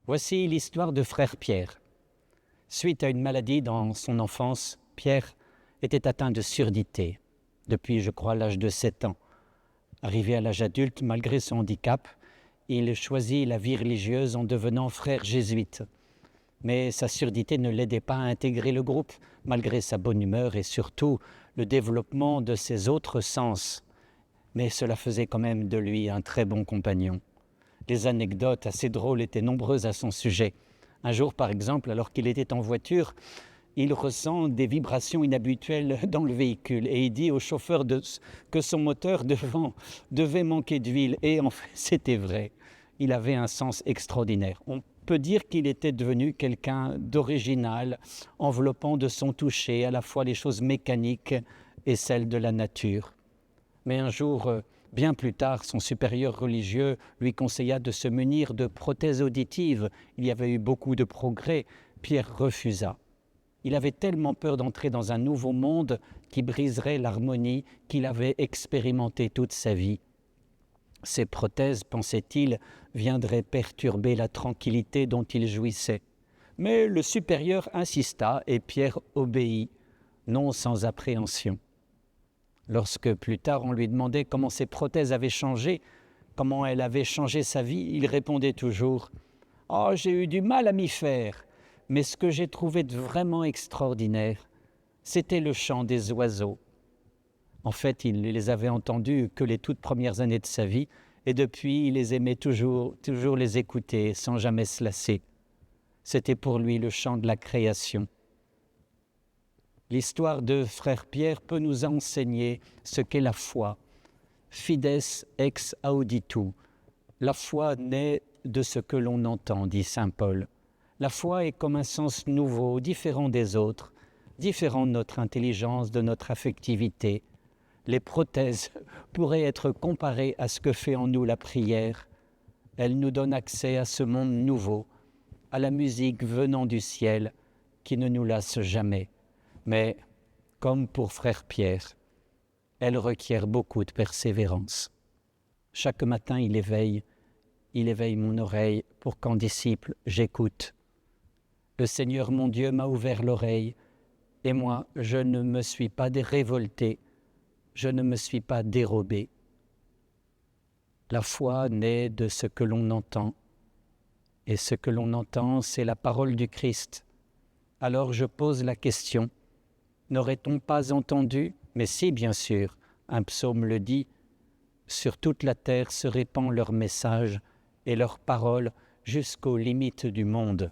Voici l'histoire de frère Pierre. Suite à une maladie dans son enfance, Pierre était atteint de surdité depuis, je crois, l'âge de 7 ans. Arrivé à l'âge adulte, malgré son handicap, il choisit la vie religieuse en devenant frère jésuite. Mais sa surdité ne l'aidait pas à intégrer le groupe, malgré sa bonne humeur et surtout le développement de ses autres sens. Mais cela faisait quand même de lui un très bon compagnon. Les anecdotes assez drôles étaient nombreuses à son sujet. Un jour, par exemple, alors qu'il était en voiture, il ressent des vibrations inhabituelles dans le véhicule et il dit au chauffeur que son moteur devant devait manquer d'huile. Et en fait, c'était vrai. Il avait un sens extraordinaire. On peut dire qu'il était devenu quelqu'un d'original, enveloppant de son toucher à la fois les choses mécaniques et celles de la nature. Mais un jour, bien plus tard, son supérieur religieux lui conseilla de se munir de prothèses auditives. Il y avait eu beaucoup de progrès. Pierre refusa. Il avait tellement peur d'entrer dans un nouveau monde qui briserait l'harmonie qu'il avait expérimentée toute sa vie. Ces prothèses, pensait-il, viendraient perturber la tranquillité dont il jouissait. Mais le supérieur insista et Pierre obéit, non sans appréhension. Lorsque plus tard on lui demandait comment ces prothèses avaient changé, comment elles avaient changé sa vie, il répondait toujours « Oh, j'ai eu du mal à m'y faire ». Mais ce que j'ai trouvé de vraiment extraordinaire, c'était le chant des oiseaux. En fait, il ne les avait entendus que les toutes premières années de sa vie, et depuis, il les aimait toujours les écouter, sans jamais se lasser. C'était pour lui le chant de la création. L'histoire de frère Pierre peut nous enseigner ce qu'est la foi. Fides ex auditu. La foi naît de ce que l'on entend, dit saint Paul. La foi est comme un sens nouveau, différent des autres, différent de notre intelligence, de notre affectivité. Les prothèses pourraient être comparées à ce que fait en nous la prière. Elle nous donne accès à ce monde nouveau, à la musique venant du ciel qui ne nous lasse jamais. Mais, comme pour frère Pierre, elle requiert beaucoup de persévérance. Chaque matin, il éveille mon oreille pour qu'en disciple, j'écoute. Le Seigneur mon Dieu m'a ouvert l'oreille, et moi, je ne me suis pas révolté, je ne me suis pas dérobé. La foi naît de ce que l'on entend, et ce que l'on entend, c'est la parole du Christ. Alors je pose la question, n'aurait-on pas entendu? Mais si, bien sûr, un psaume le dit, sur toute la terre se répand leur message et leur parole jusqu'aux limites du monde.